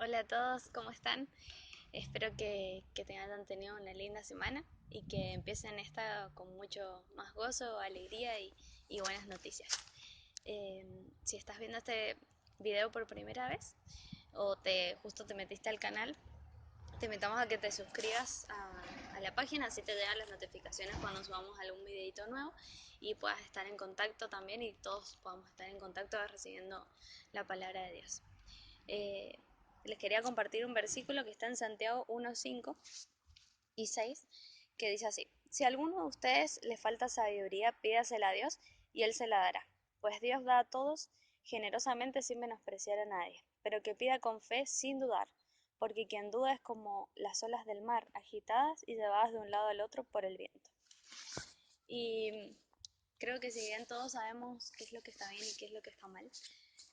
Hola a todos, ¿cómo están? Espero que hayan tenido una linda semana y que empiecen esta con mucho más gozo, alegría y buenas noticias. Si estás viendo este video por primera vez o justo te metiste al canal, te invitamos a que te suscribas a la página, así te llegan las notificaciones cuando subamos algún videito nuevo y puedas estar en contacto también y todos podamos estar en contacto recibiendo la palabra de Dios. Les quería compartir un versículo que está en Santiago 1, 5 y 6, que dice así: si a alguno de ustedes le falta sabiduría, pídasela a Dios y Él se la dará, pues Dios da a todos generosamente sin menospreciar a nadie, pero que pida con fe sin dudar, porque quien duda es como las olas del mar, agitadas y llevadas de un lado al otro por el viento. Y creo que si bien todos sabemos qué es lo que está bien y qué es lo que está mal,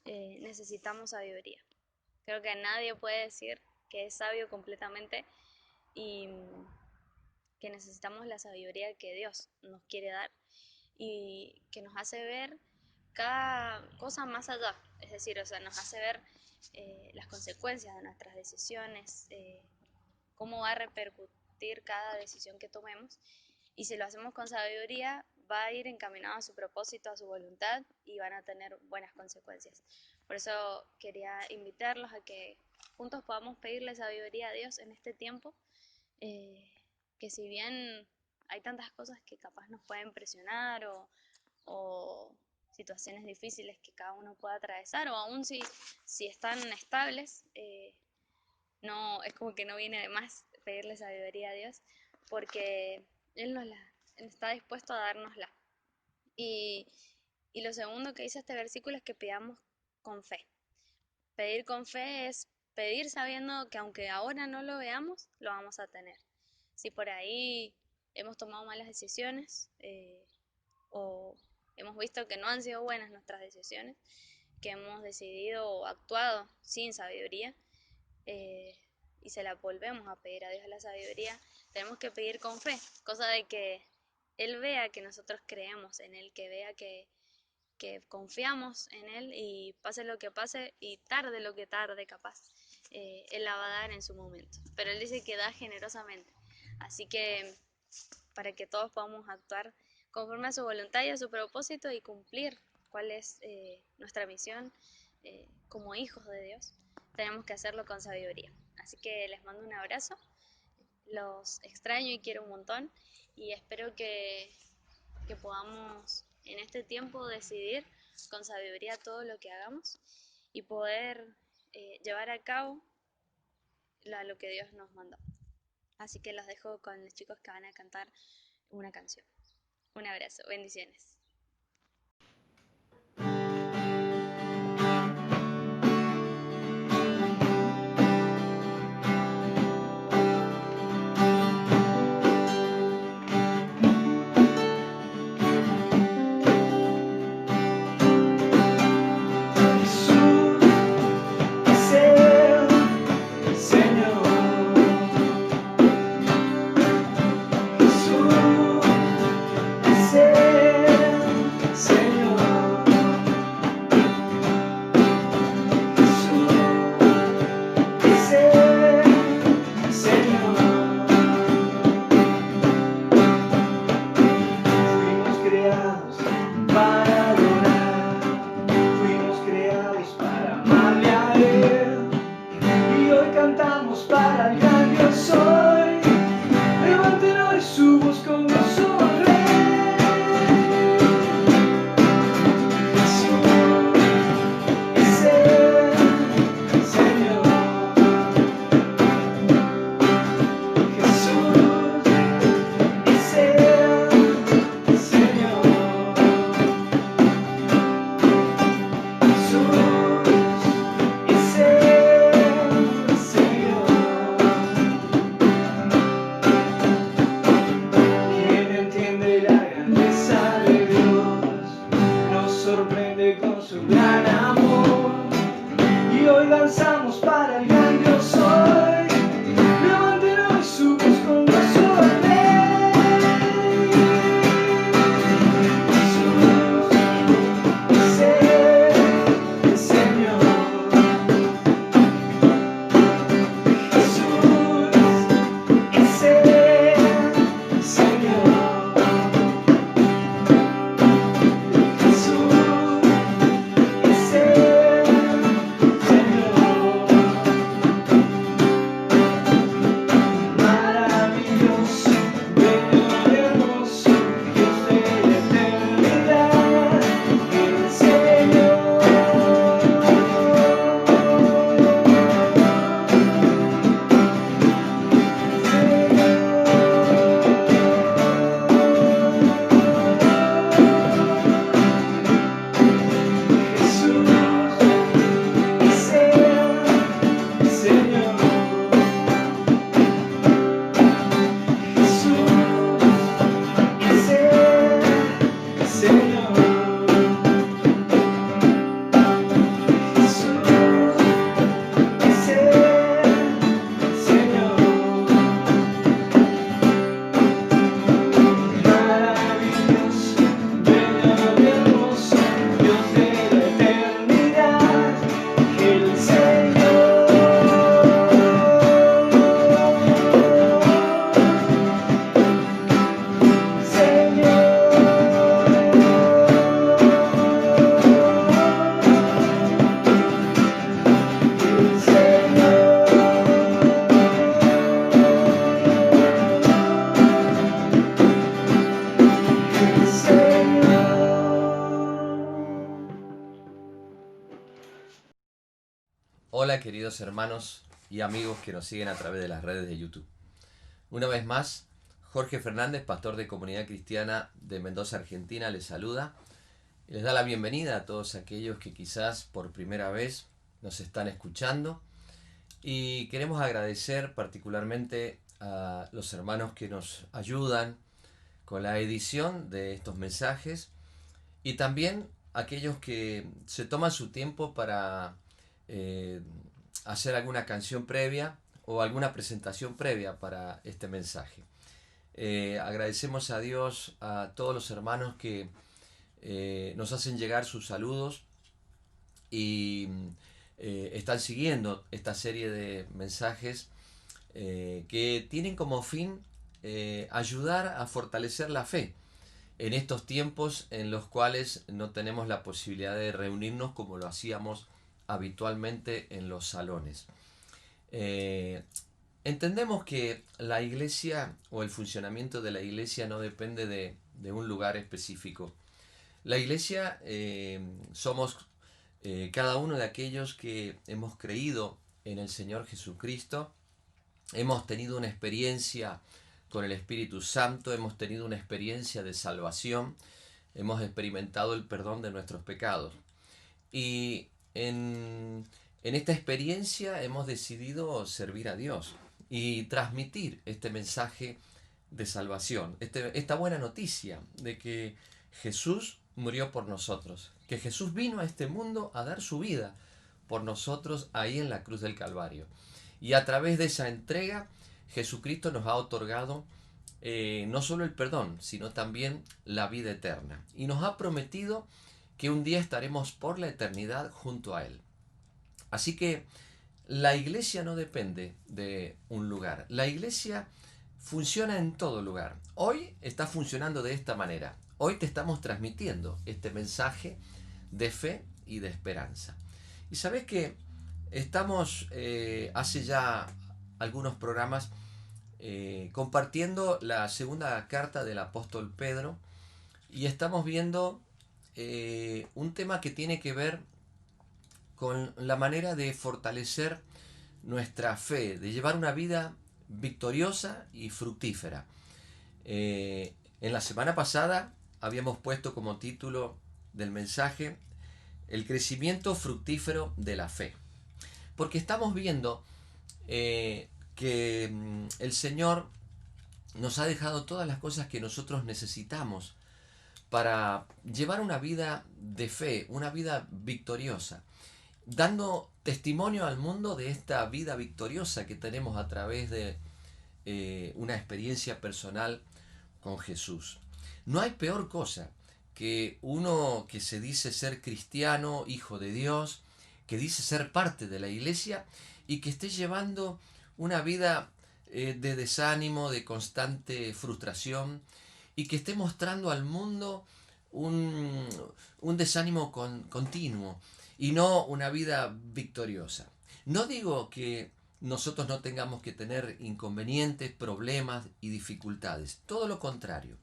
necesitamos sabiduría. Creo que nadie puede decir que es sabio completamente y que necesitamos la sabiduría que Dios nos quiere dar y que nos hace ver cada cosa más allá. Es decir, nos hace ver las consecuencias de nuestras decisiones, cómo va a repercutir cada decisión que tomemos. Y si lo hacemos con sabiduría, va a ir encaminado a su propósito, a su voluntad y van a tener buenas consecuencias. Por eso quería invitarlos a que juntos podamos pedirle sabiduría a Dios en este tiempo, que si bien hay tantas cosas que capaz nos pueden presionar o situaciones difíciles que cada uno pueda atravesar, o aún si están estables, no, es como que no viene de más pedirle sabiduría a Dios, porque Él está dispuesto a dárnosla. Y, y lo segundo que dice este versículo es que pidamos con fe. Pedir con fe es pedir sabiendo que aunque ahora no lo veamos, lo vamos a tener. Si por ahí hemos tomado malas decisiones o hemos visto que no han sido buenas nuestras decisiones, que hemos decidido o actuado sin sabiduría, eh, y se la volvemos a pedir a Dios la sabiduría, tenemos que pedir con fe, cosa de que Él vea que nosotros creemos en Él, que vea que confiamos en Él y pase lo que pase y tarde lo que tarde capaz, Él la va a dar en su momento. Pero Él dice que da generosamente, así que para que todos podamos actuar conforme a su voluntad y a su propósito y cumplir cuál es nuestra misión como hijos de Dios, tenemos que hacerlo con sabiduría. Así que les mando un abrazo, los extraño y quiero un montón y espero que podamos en este tiempo decidir con sabiduría todo lo que hagamos y poder llevar a cabo lo que Dios nos mandó. Así que los dejo con los chicos que van a cantar una canción. Un abrazo, bendiciones. Jesús es el día, queridos hermanos y amigos que nos siguen a través de las redes de YouTube. Una vez más, Jorge Fernández, pastor de Comunidad Cristiana de Mendoza, Argentina, les saluda y les da la bienvenida a todos aquellos que quizás por primera vez nos están escuchando. Y queremos agradecer particularmente a los hermanos que nos ayudan con la edición de estos mensajes y también aquellos que se toman su tiempo para eh, hacer alguna canción previa o alguna presentación previa para este mensaje. Agradecemos a Dios, a todos los hermanos que nos hacen llegar sus saludos y están siguiendo esta serie de mensajes que tienen como fin ayudar a fortalecer la fe en estos tiempos en los cuales no tenemos la posibilidad de reunirnos como lo hacíamos habitualmente en los salones. Entendemos que la iglesia o el funcionamiento de la iglesia no depende de un lugar específico. La iglesia somos cada uno de aquellos que hemos creído en el Señor Jesucristo, hemos tenido una experiencia con el Espíritu Santo, hemos tenido una experiencia de salvación, hemos experimentado el perdón de nuestros pecados. Y en esta experiencia hemos decidido servir a Dios y transmitir este mensaje de salvación, esta buena noticia de que Jesús murió por nosotros, que Jesús vino a este mundo a dar su vida por nosotros ahí en la cruz del Calvario. Y a través de esa entrega, Jesucristo nos ha otorgado no solo el perdón, sino también la vida eterna. Y nos ha prometido que un día estaremos por la eternidad junto a Él. Así que la iglesia no depende de un lugar. La iglesia funciona en todo lugar. Hoy está funcionando de esta manera. Hoy te estamos transmitiendo este mensaje de fe y de esperanza. Y sabes que estamos hace ya algunos programas compartiendo la segunda carta del apóstol Pedro y estamos viendo un tema que tiene que ver con la manera de fortalecer nuestra fe, de llevar una vida victoriosa y fructífera. En la semana pasada habíamos puesto como título del mensaje el crecimiento fructífero de la fe, porque estamos viendo que el Señor nos ha dejado todas las cosas que nosotros necesitamos para llevar una vida de fe, una vida victoriosa, dando testimonio al mundo de esta vida victoriosa que tenemos a través de una experiencia personal con Jesús. No hay peor cosa que uno que se dice ser cristiano, hijo de Dios, que dice ser parte de la iglesia y que esté llevando una vida de desánimo, de constante frustración y que esté mostrando al mundo un desánimo continuo y no una vida victoriosa. No digo que nosotros no tengamos que tener inconvenientes, problemas y dificultades, todo lo contrario.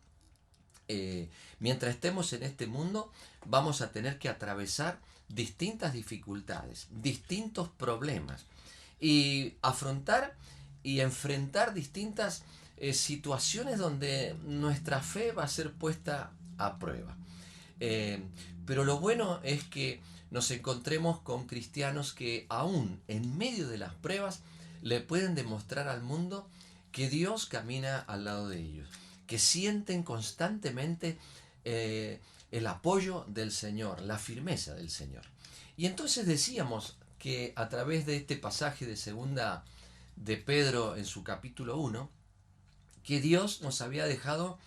Mientras estemos en este mundo vamos a tener que atravesar distintas dificultades, distintos problemas y afrontar y enfrentar distintas situaciones donde nuestra fe va a ser puesta a prueba. Pero lo bueno es que nos encontremos con cristianos que aún en medio de las pruebas le pueden demostrar al mundo que Dios camina al lado de ellos, que sienten constantemente el apoyo del Señor, la firmeza del Señor. Y entonces decíamos que a través de este pasaje de segunda de Pedro en su capítulo 1, que Dios nos había dejado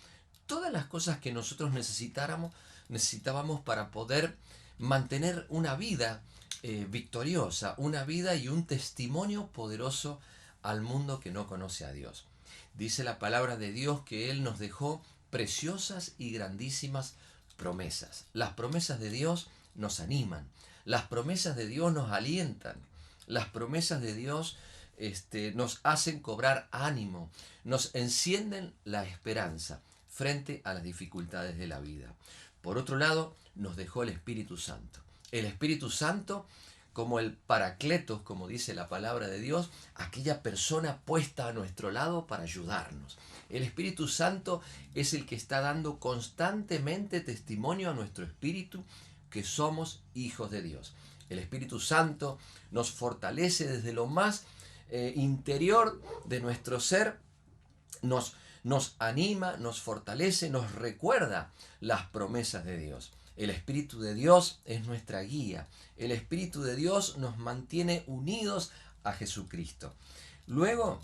todas las cosas que nosotros necesitábamos para poder mantener una vida victoriosa, una vida y un testimonio poderoso al mundo que no conoce a Dios. Dice la palabra de Dios que Él nos dejó preciosas y grandísimas promesas. Las promesas de Dios nos animan, las promesas de Dios nos alientan, las promesas de Dios nos hacen cobrar ánimo, nos encienden la esperanza frente a las dificultades de la vida. Por otro lado, nos dejó el Espíritu Santo. El Espíritu Santo como el Paracletos, como dice la palabra de Dios, aquella persona puesta a nuestro lado para ayudarnos. El Espíritu Santo es el que está dando constantemente testimonio a nuestro espíritu que somos hijos de Dios. El Espíritu Santo nos fortalece desde lo más interior de nuestro ser, nos anima, nos fortalece, nos recuerda las promesas de Dios. El Espíritu de Dios es nuestra guía. El Espíritu de Dios nos mantiene unidos a Jesucristo. Luego,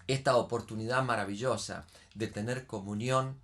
esta oportunidad maravillosa de tener comunión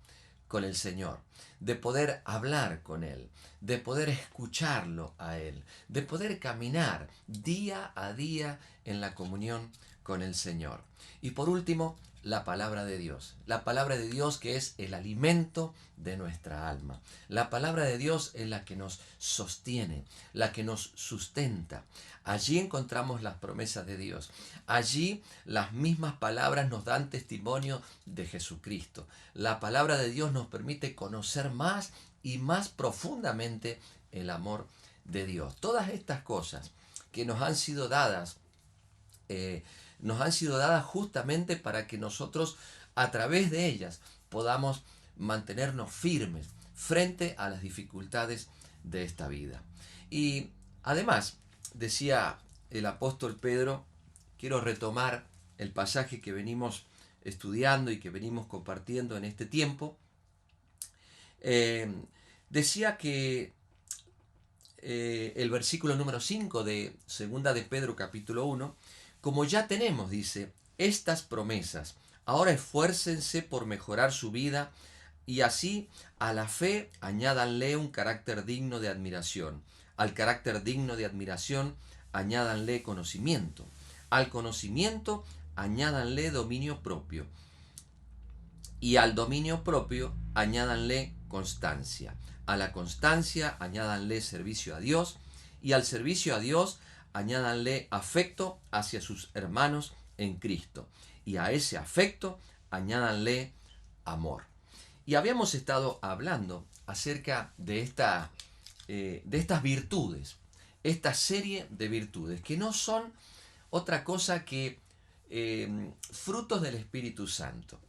con el Señor, de poder hablar con Él, de poder escucharlo a Él, de poder caminar día a día en la comunión con el Señor. Y por último, la palabra de Dios. La palabra de Dios que es el alimento de nuestra alma. La palabra de Dios es la que nos sostiene, la que nos sustenta. Allí encontramos las promesas de Dios. Allí las mismas palabras nos dan testimonio de Jesucristo. La palabra de Dios nos permite conocer más y más profundamente el amor de Dios. Todas estas cosas que nos han sido dadas justamente para que nosotros a través de ellas podamos mantenernos firmes frente a las dificultades de esta vida. Y además, decía el apóstol Pedro, quiero retomar el pasaje que venimos estudiando y que venimos compartiendo en este tiempo. Decía que el versículo número 5 de segunda de Pedro capítulo 1, como ya tenemos, dice, estas promesas, ahora esfuércense por mejorar su vida y así a la fe añádanle un carácter digno de admiración. Al carácter digno de admiración añádanle conocimiento. Al conocimiento añádanle dominio propio. Y al dominio propio añádanle constancia. A la constancia añádanle servicio a Dios. Y al servicio a Dios añádanle afecto hacia sus hermanos en Cristo. Y a ese afecto añádanle amor. Y habíamos estado hablando acerca de estas virtudes, esta serie de virtudes, que no son otra cosa que frutos del Espíritu Santo.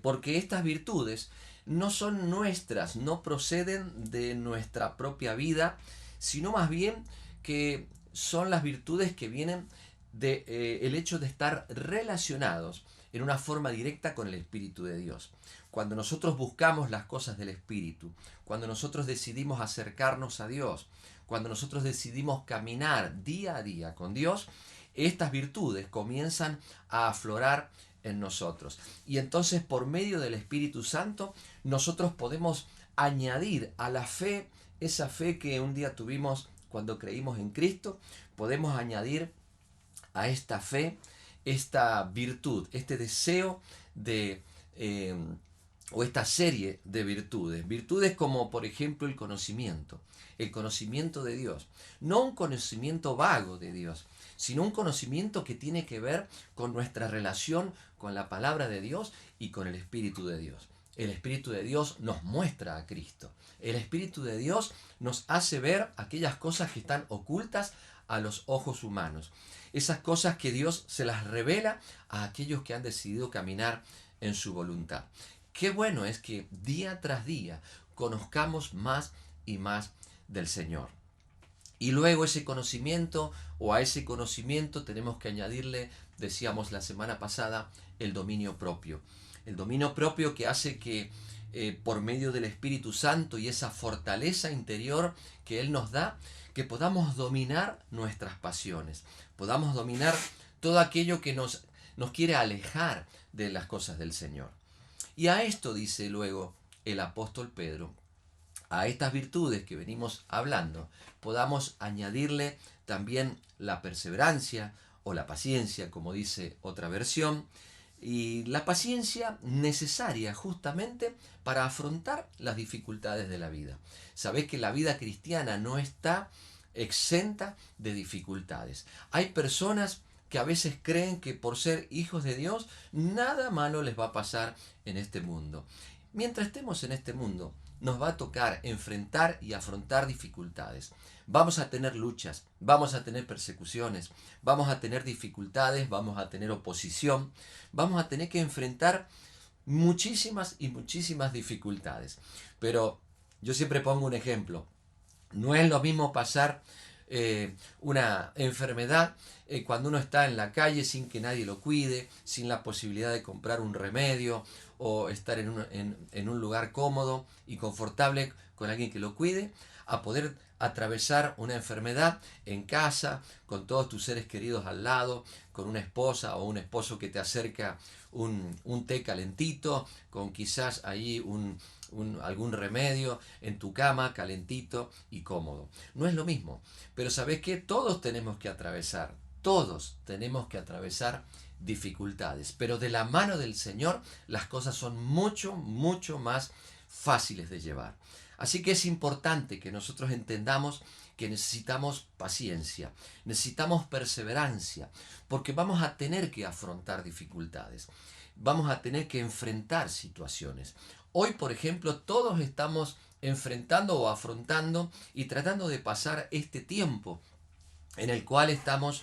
Porque estas virtudes no son nuestras, no proceden de nuestra propia vida, sino más bien que son las virtudes que vienen del el hecho de estar relacionados en una forma directa con el Espíritu de Dios. Cuando nosotros buscamos las cosas del Espíritu, cuando nosotros decidimos acercarnos a Dios, cuando nosotros decidimos caminar día a día con Dios, estas virtudes comienzan a aflorar en nosotros. Y entonces por medio del Espíritu Santo nosotros podemos añadir a la fe, esa fe que un día tuvimos cuando creímos en Cristo, podemos añadir a esta fe esta virtud, este deseo de o esta serie de virtudes. Virtudes como por ejemplo el conocimiento de Dios. No un conocimiento vago de Dios, sino un conocimiento que tiene que ver con nuestra relación con la palabra de Dios y con el Espíritu de Dios. El Espíritu de Dios nos muestra a Cristo. El Espíritu de Dios nos hace ver aquellas cosas que están ocultas a los ojos humanos. Esas cosas que Dios se las revela a aquellos que han decidido caminar en su voluntad. Qué bueno es que día tras día conozcamos más y más del Señor. Y luego ese conocimiento, o a ese conocimiento tenemos que añadirle, decíamos la semana pasada, el dominio propio. El dominio propio que hace que por medio del Espíritu Santo y esa fortaleza interior que Él nos da, que podamos dominar nuestras pasiones, podamos dominar todo aquello que nos quiere alejar de las cosas del Señor. Y a esto dice luego el apóstol Pedro, a estas virtudes que venimos hablando, podamos añadirle también la perseverancia o la paciencia, como dice otra versión, y la paciencia necesaria justamente para afrontar las dificultades de la vida. Sabés que la vida cristiana no está exenta de dificultades. Hay personas que a veces creen que por ser hijos de Dios nada malo les va a pasar en este mundo. Mientras estemos en este mundo, nos va a tocar enfrentar y afrontar dificultades. Vamos a tener luchas, vamos a tener persecuciones, vamos a tener dificultades, vamos a tener oposición, vamos a tener que enfrentar muchísimas y muchísimas dificultades. Pero yo siempre pongo un ejemplo. No es lo mismo pasar una enfermedad cuando uno está en la calle sin que nadie lo cuide, sin la posibilidad de comprar un remedio o estar en un lugar cómodo y confortable con alguien que lo cuide, a poder atravesar una enfermedad en casa, con todos tus seres queridos al lado, con una esposa o un esposo que te acerca un té calentito, con quizás ahí algún remedio en tu cama, calentito y cómodo. No es lo mismo, pero ¿sabes qué? Todos tenemos que atravesar dificultades, pero de la mano del Señor las cosas son mucho, mucho más fáciles de llevar. Así que es importante que nosotros entendamos que necesitamos paciencia, necesitamos perseverancia, porque vamos a tener que afrontar dificultades, vamos a tener que enfrentar situaciones. Hoy, por ejemplo, todos estamos enfrentando o afrontando y tratando de pasar este tiempo en el cual estamos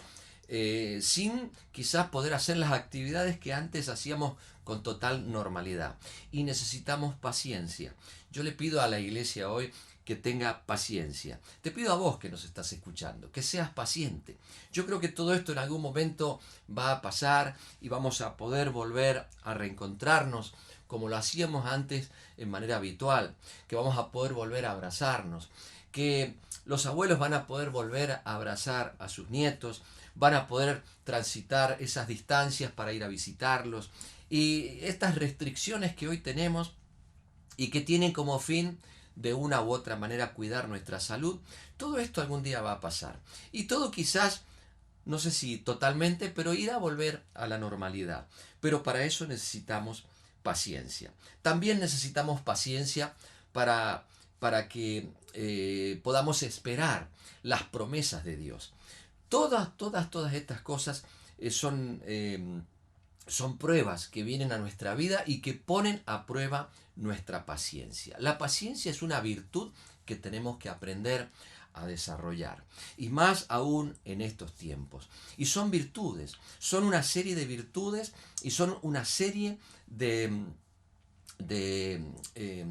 sin quizás poder hacer las actividades que antes hacíamos con total normalidad. Y necesitamos paciencia. Yo le pido a la iglesia hoy que tenga paciencia. Te pido a vos que nos estás escuchando, que seas paciente. Yo creo que todo esto en algún momento va a pasar y vamos a poder volver a reencontrarnos como lo hacíamos antes en manera habitual, que vamos a poder volver a abrazarnos, que los abuelos van a poder volver a abrazar a sus nietos, van a poder transitar esas distancias para ir a visitarlos. Y estas restricciones que hoy tenemos y que tienen como fin de una u otra manera cuidar nuestra salud, todo esto algún día va a pasar. Y todo quizás, no sé si totalmente, pero irá a volver a la normalidad. Pero para eso necesitamos paciencia. También necesitamos paciencia para que podamos esperar las promesas de Dios. Todas estas cosas son pruebas que vienen a nuestra vida y que ponen a prueba nuestra paciencia. La paciencia es una virtud que tenemos que aprender a desarrollar, y más aún en estos tiempos. Y son virtudes, son una serie de virtudes y son una serie de, eh,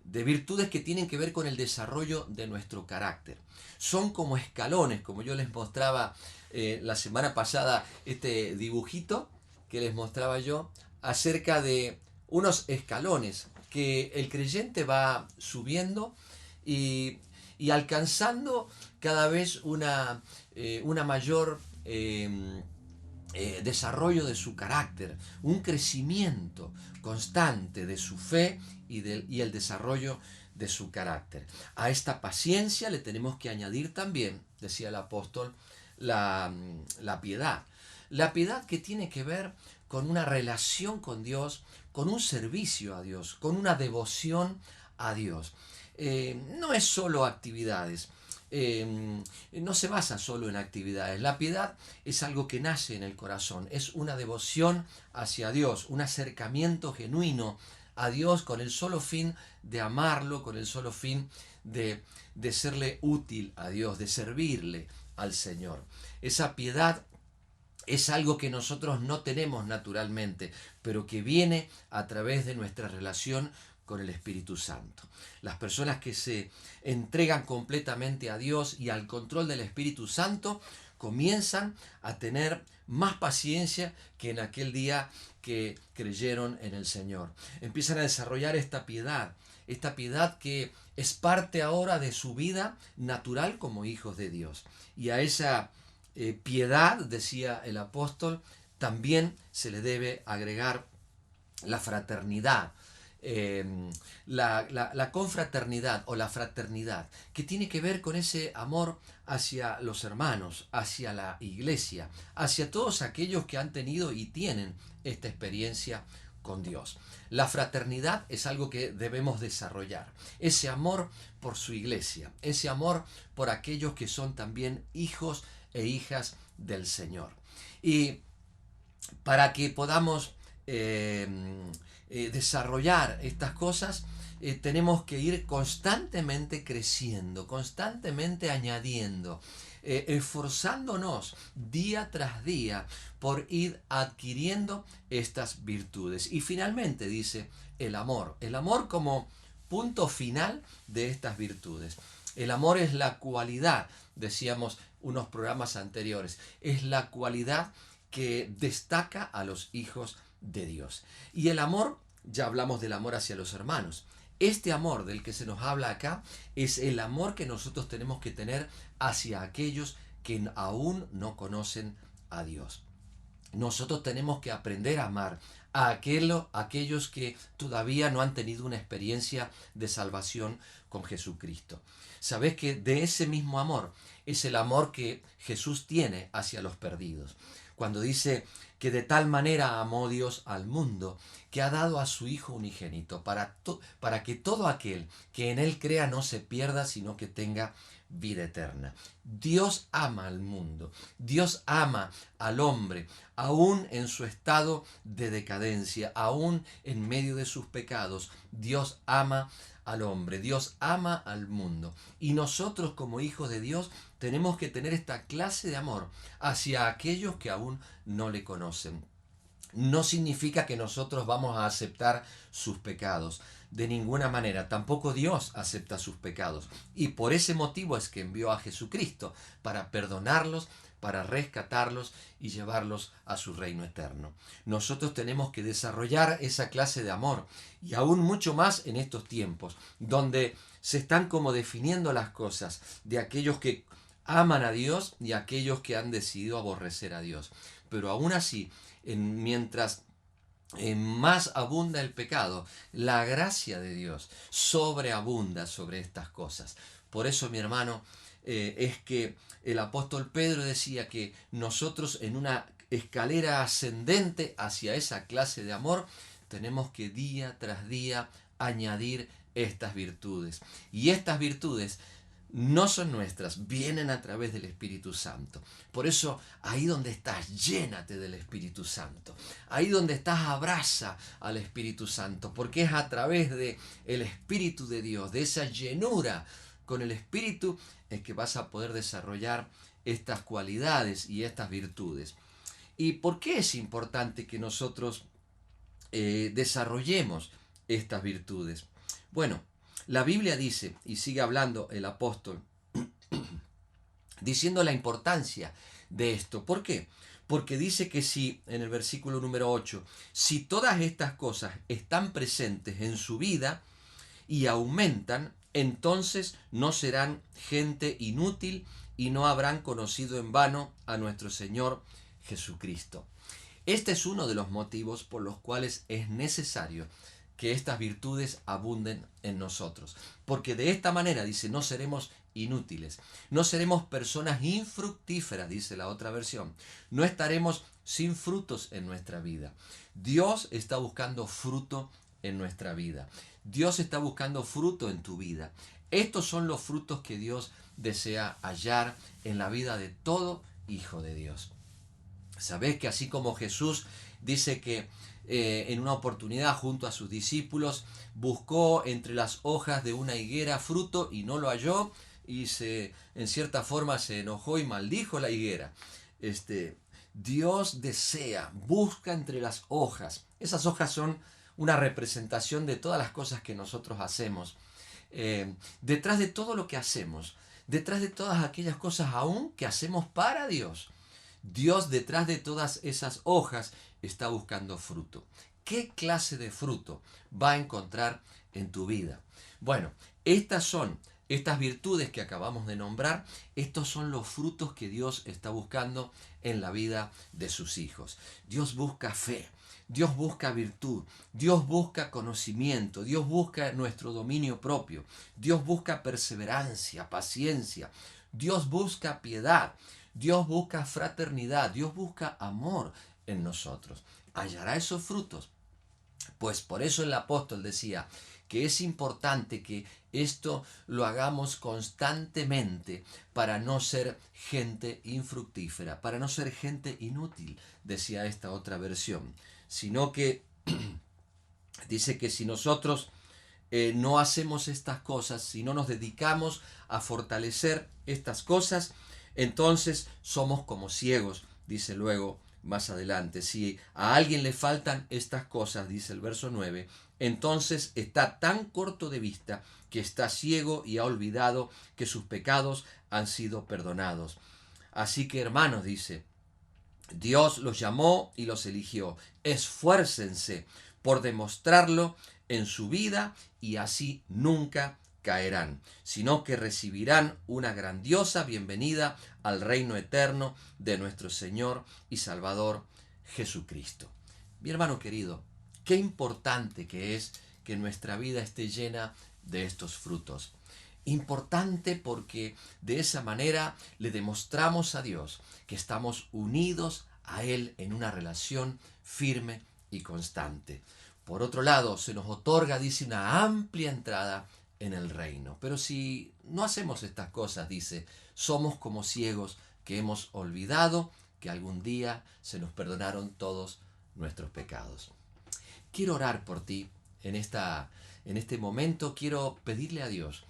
de virtudes que tienen que ver con el desarrollo de nuestro carácter. Son como escalones, como yo les mostraba la semana pasada, este dibujito que les mostraba yo, acerca de unos escalones que el creyente va subiendo y alcanzando cada vez una mayor desarrollo de su carácter, un crecimiento constante de su fe y el desarrollo de su carácter. A esta paciencia le tenemos que añadir también, decía el apóstol, la piedad. La piedad que tiene que ver con una relación con Dios, con un servicio a Dios, con una devoción a Dios. No es solo actividades, no se basa solo en actividades. La piedad es algo que nace en el corazón, es una devoción hacia Dios, un acercamiento genuino a Dios con el solo fin de amarlo, con el solo fin de serle útil a Dios, de servirle al Señor. Esa piedad es algo que nosotros no tenemos naturalmente, pero que viene a través de nuestra relación con el Espíritu Santo. Las personas que se entregan completamente a Dios y al control del Espíritu Santo comienzan a tener más paciencia que en aquel día que creyeron en el Señor. Empiezan a desarrollar esta piedad que es parte ahora de su vida natural como hijos de Dios. Y a esa piedad, decía el apóstol, también se le debe agregar la fraternidad, la confraternidad o la fraternidad, que tiene que ver con ese amor hacia los hermanos, hacia la iglesia, hacia todos aquellos que han tenido y tienen esta experiencia con Dios. La fraternidad es algo que debemos desarrollar, ese amor por su iglesia, ese amor por aquellos que son también hijos e hijas del Señor. Y para que podamos desarrollar estas cosas, tenemos que ir constantemente creciendo, constantemente añadiendo, esforzándonos día tras día por ir adquiriendo estas virtudes. Y finalmente dice el amor como punto final de estas virtudes. El amor es la cualidad, decíamos unos programas anteriores, es la cualidad que destaca a los hijos de Dios. Y el amor, ya hablamos del amor hacia los hermanos. Este amor del que se nos habla acá es el amor que nosotros tenemos que tener hacia aquellos que aún no conocen a Dios. Nosotros tenemos que aprender a amar a aquellos que todavía no han tenido una experiencia de salvación con Jesucristo. Sabes que de ese mismo amor es el amor que Jesús tiene hacia los perdidos. Cuando dice que de tal manera amó Dios al mundo, que ha dado a su Hijo unigénito, para que todo aquel que en Él crea no se pierda, sino que tenga vida eterna. Dios ama al mundo, Dios ama al hombre, aún en su estado de decadencia, aún en medio de sus pecados. Dios ama al hombre, Dios ama al mundo. Y nosotros como hijos de Dios tenemos que tener esta clase de amor hacia aquellos que aún no le conocen. No significa que nosotros vamos a aceptar sus pecados. De ninguna manera. Tampoco Dios acepta sus pecados. Y por ese motivo es que envió a Jesucristo, para perdonarlos, para rescatarlos y llevarlos a su reino eterno. Nosotros tenemos que desarrollar esa clase de amor, y aún mucho más en estos tiempos, donde se están como definiendo las cosas de aquellos que aman a Dios y aquellos que han decidido aborrecer a Dios. Pero aún así, mientras más abunda el pecado, la gracia de Dios sobreabunda sobre estas cosas. Por eso, mi hermano, es que el apóstol Pedro decía que nosotros, en una escalera ascendente hacia esa clase de amor, tenemos que día tras día añadir estas virtudes. Y estas virtudes no son nuestras, vienen a través del Espíritu Santo. Por eso, ahí donde estás, llénate del Espíritu Santo. Ahí donde estás, abraza al Espíritu Santo, porque es a través de el Espíritu de Dios, de esa llenura con el Espíritu, es que vas a poder desarrollar estas cualidades y estas virtudes. ¿Y por qué es importante que nosotros desarrollemos estas virtudes? Bueno, la Biblia dice, y sigue hablando el apóstol, diciendo la importancia de esto. ¿Por qué? Porque dice que si, en el versículo número 8, si todas estas cosas están presentes en su vida y aumentan, entonces no serán gente inútil y no habrán conocido en vano a nuestro Señor Jesucristo. Este es uno de los motivos por los cuales es necesario que estas virtudes abunden en nosotros. Porque de esta manera, dice, no seremos inútiles, no seremos personas infructíferas, dice la otra versión, no estaremos sin frutos en nuestra vida. Dios está buscando fruto en nuestra vida. Dios está buscando fruto en tu vida. Estos son los frutos que Dios desea hallar en la vida de todo hijo de Dios. Sabés que así como Jesús dice que en una oportunidad junto a sus discípulos buscó entre las hojas de una higuera fruto y no lo halló, y en cierta forma se enojó y maldijo la higuera. Dios desea, busca entre las hojas. Esas hojas son una representación de todas las cosas que nosotros hacemos. Detrás de todo lo que hacemos, detrás de todas aquellas cosas aún que hacemos para Dios, Dios detrás de todas esas hojas está buscando fruto. ¿Qué clase de fruto va a encontrar en tu vida? Bueno, estas virtudes que acabamos de nombrar, estos son los frutos que Dios está buscando en la vida de sus hijos. Dios busca fe, Dios busca virtud, Dios busca conocimiento, Dios busca nuestro dominio propio, Dios busca perseverancia, paciencia, Dios busca piedad, Dios busca fraternidad, Dios busca amor en nosotros. ¿Hallará esos frutos? Pues por eso el apóstol decía que es importante que esto lo hagamos constantemente para no ser gente infructífera, para no ser gente inútil, decía esta otra versión, sino que dice que si nosotros no hacemos estas cosas, si no nos dedicamos a fortalecer estas cosas, entonces somos como ciegos, dice luego más adelante. Si a alguien le faltan estas cosas, dice el verso 9, entonces está tan corto de vista que está ciego y ha olvidado que sus pecados han sido perdonados. Así que, hermanos, dice, Dios los llamó y los eligió. Esfuércense por demostrarlo en su vida y así nunca caerán, sino que recibirán una grandiosa bienvenida al reino eterno de nuestro Señor y Salvador Jesucristo. Mi hermano querido, qué importante que es que nuestra vida esté llena de estos frutos. Importante porque de esa manera le demostramos a Dios que estamos unidos a Él en una relación firme y constante. Por otro lado, se nos otorga, dice, una amplia entrada en el reino. Pero si no hacemos estas cosas, dice, somos como ciegos que hemos olvidado que algún día se nos perdonaron todos nuestros pecados. Quiero orar por ti en este momento. Quiero pedirle a Dios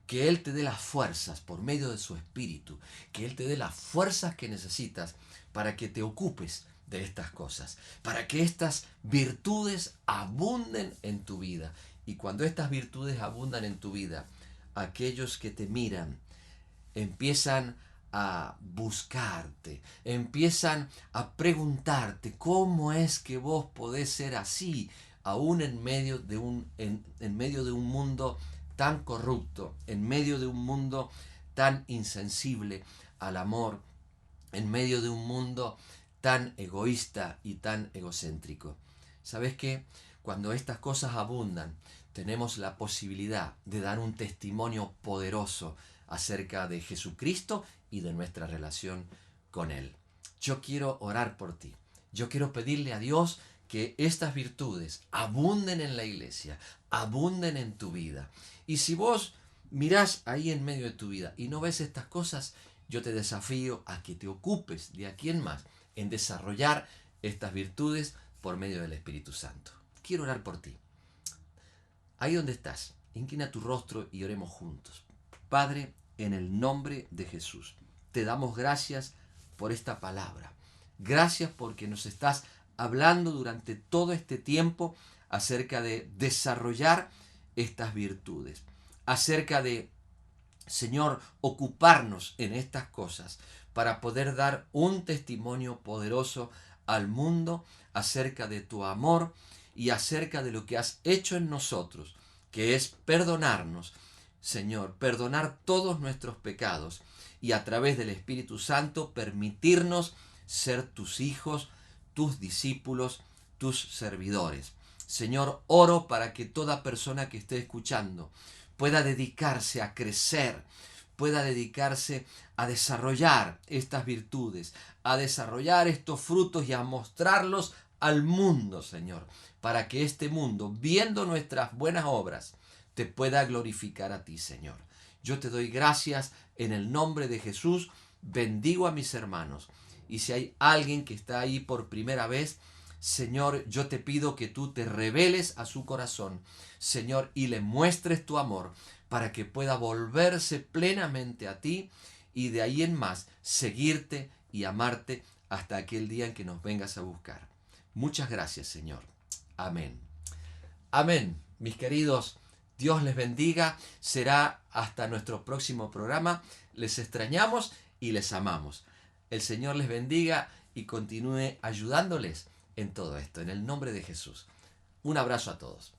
que Él te dé las fuerzas por medio de su Espíritu, que Él te dé las fuerzas que necesitas para que te ocupes de estas cosas, para que estas virtudes abunden en tu vida. Y cuando estas virtudes abundan en tu vida, aquellos que te miran empiezan a buscarte, empiezan a preguntarte cómo es que vos podés ser así, aún en medio de en medio de un mundo tan corrupto, en medio de un mundo tan insensible al amor, en medio de un mundo tan egoísta y tan egocéntrico. ¿Sabes qué? Cuando estas cosas abundan, tenemos la posibilidad de dar un testimonio poderoso acerca de Jesucristo y de nuestra relación con Él. Yo quiero orar por ti. Yo quiero pedirle a Dios que estas virtudes abunden en la iglesia, abunden en tu vida. Y si vos mirás ahí en medio de tu vida y no ves estas cosas, yo te desafío a que te ocupes de aquí en más en desarrollar estas virtudes por medio del Espíritu Santo. Quiero orar por ti. Ahí donde estás, inclina tu rostro y oremos juntos. Padre, en el nombre de Jesús, te damos gracias por esta palabra. Gracias porque nos estás hablando durante todo este tiempo acerca de desarrollar estas virtudes, acerca de, Señor, ocuparnos en estas cosas para poder dar un testimonio poderoso al mundo acerca de tu amor y acerca de lo que has hecho en nosotros, que es perdonarnos, Señor, perdonar todos nuestros pecados y a través del Espíritu Santo permitirnos ser tus hijos, tus discípulos, tus servidores. Señor, oro para que toda persona que esté escuchando pueda dedicarse a crecer, pueda dedicarse a desarrollar estas virtudes, a desarrollar estos frutos y a mostrarlos al mundo, Señor, para que este mundo, viendo nuestras buenas obras, te pueda glorificar a ti, Señor. Yo te doy gracias en el nombre de Jesús, bendigo a mis hermanos. Y si hay alguien que está ahí por primera vez, Señor, yo te pido que tú te reveles a su corazón, Señor, y le muestres tu amor para que pueda volverse plenamente a ti y de ahí en más seguirte y amarte hasta aquel día en que nos vengas a buscar. Muchas gracias, Señor. Amén. Amén, mis queridos. Dios les bendiga. Será hasta nuestro próximo programa. Les extrañamos y les amamos. El Señor les bendiga y continúe ayudándoles en todo esto, en el nombre de Jesús. Un abrazo a todos.